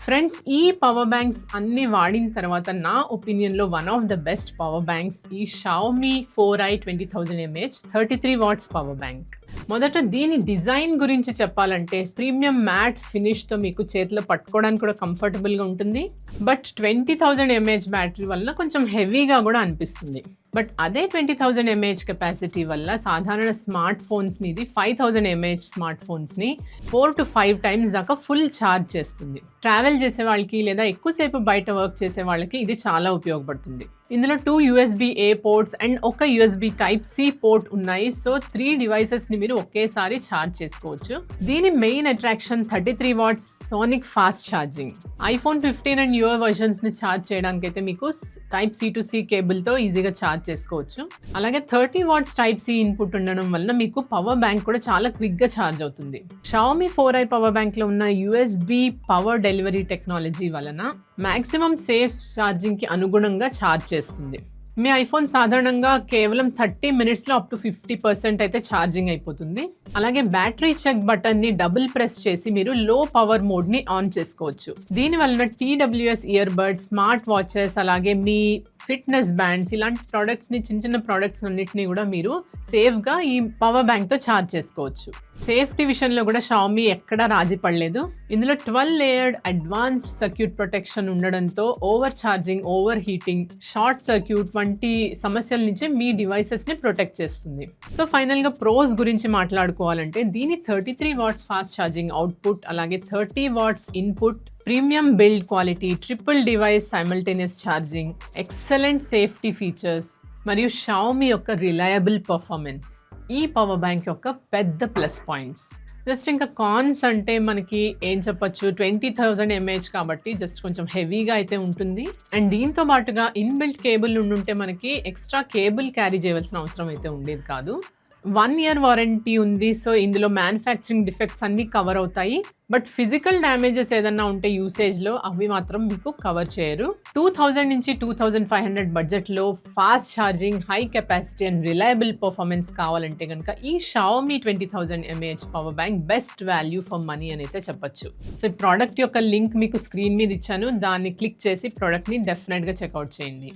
Friends, ఈ power banks అన్ని వాడిన తర్వాత నా ఒపీనియన్‌లో one of the best power banks ఈ Xiaomi 4i 20,000 mAh 33 watts power bank. మొదట దీని డిజైన్ గురించి చెప్పాలంటే ప్రీమియం మ్యాట్ ఫినిష్‌తో మీకు చేతిలో పట్టుకోవడానికి కూడా కంఫర్టబుల్‌గా ఉంటుంది. బట్ 20,000 mAh బ్యాటరీ వల్ల కొంచెం హెవీగా కూడా అనిపిస్తుంది. బట్ అదే 20,000 mAh కెపాసిటీ వల్ల సాధారణ స్మార్ట్ ఫోన్స్ని ఇది 5,000 mAh స్మార్ట్ ఫోన్స్ని 4 to 5 టైమ్స్ దాకా ఫుల్ ఛార్జ్ చేస్తుంది. ట్రావెల్ చేసే వాళ్ళకి లేదా ఎక్కువసేపు బయట వర్క్ చేసే వాళ్ళకి ఇది చాలా ఉపయోగపడుతుంది. ఇందులో 2 USB-A పోర్ట్స్ అండ్ ఒక USB Type-C పోర్ట్ ఉన్నాయి. సో 3 డివైసెస్ని మీరు ఒకేసారి ఛార్జ్ చేసుకోవచ్చు. దీని main attraction 33 watts sonic fast charging. iPhone 15 and newer వర్షన్స్ని ఛార్జ్ చేయడానికి అయితే మీకు Type-C to C కేబుల్తో ఈజీగా ఛార్జ్ చేసుకోవచ్చు. అలాగే 30 వాట్స్ Type-C ఇన్పుట్ ఉండడం వల్ల మీకు పవర్ బ్యాంక్ కూడా చాలా క్విక్గా ఛార్జ్ అవుతుంది. Xiaomi 4i పవర్ బ్యాంక్లో ఉన్న USB పవర్ డెలివరీ టెక్నాలజీ వలన మ్యాక్సిమం సేఫ్ ఛార్జింగ్కి అనుగుణంగా ఛార్జ్ చేస్తుంది. మీ ఐఫోన్ సాధారణంగా కేవలం 30 మినిట్స్లో అప్ టు 50% అయితే ఛార్జింగ్ అయిపోతుంది. అలాగే బ్యాటరీ చెక్ బటన్ని డబుల్ ప్రెస్ చేసి మీరు లో పవర్ మోడ్ని ఆన్ చేసుకోవచ్చు. దీని వలన TWS ear buds, smart watches, అలాగే మీ ఫిట్నెస్ బ్యాండ్స్ ఇలాంటి ప్రోడక్ట్స్ని చిన్న ప్రోడక్ట్స్ అన్నిటినీ కూడా మీరు సేఫ్గా ఈ పవర్ బ్యాంక్తో ఛార్జ్ చేసుకోవచ్చు. సేఫ్టీ విషయంలో కూడా Xiaomi ఎక్కడా రాజీ పడలేదు. ఇందులో 12 లేయర్డ్ అడ్వాన్స్డ్ సర్క్యూట్ ప్రొటెక్షన్ ఉండడంతో over charging, over heating, short circuit వంటి సమస్యల నుంచి మీ డివైసెస్ని ప్రొటెక్ట్ చేస్తుంది. సో ఫైనల్గా ప్రోస్ గురించి మాట్లాడుకోవాలంటే దీని 33 వాట్స్ ఫాస్ట్ ఛార్జింగ్ అవుట్పుట్, అలాగే 30 watts input, premium build quality, triple device simultaneous charging, excellent safety features మరియు Xiaomi యొక్క రిలయబుల్ పర్ఫార్మెన్స్ ఈ పవర్ బ్యాంక్ యొక్క పెద్ద ప్లస్ పాయింట్స్. జస్ట్ ఇంకా కాన్స్ అంటే మనకి ఏం చెప్పొచ్చు, 20,000 mAh కాబట్టి జస్ట్ కొంచెం హెవీగా అయితే ఉంటుంది. అండ్ దీంతో పాటుగా ఇన్బిల్ట్ కేబుల్ ఉండుంటే మనకి ఎక్స్ట్రా కేబుల్ క్యారీ చేయవలసిన అవసరం అయితే ఉండేది కాదు. 1 year వారంటీ ఉంది. సో ఇందులో మ్యానుఫ్యాక్చరింగ్ డిఫెక్ట్స్ అన్నీ కవర్ అవుతాయి. బట్ ఫిజికల్ డ్యామేజెస్ ఏదన్నా ఉంటే యూసేజ్లో అవి మాత్రం మీకు కవర్ చేయరు. 2,000 నుంచి 2,500 బడ్జెట్లో fast charging, high capacity and reliable performance కావాలంటే కనుక ఈ Xiaomi 20,000 mAh power bank best value for money అని అయితే చెప్పొచ్చు. సో ఈ ప్రోడక్ట్ యొక్క లింక్ మీకు స్క్రీన్ మీద ఇచ్చాను. దాన్ని క్లిక్ చేసి ప్రోడక్ట్ని డెఫినెట్గా చెక్అవుట్ చేయండి.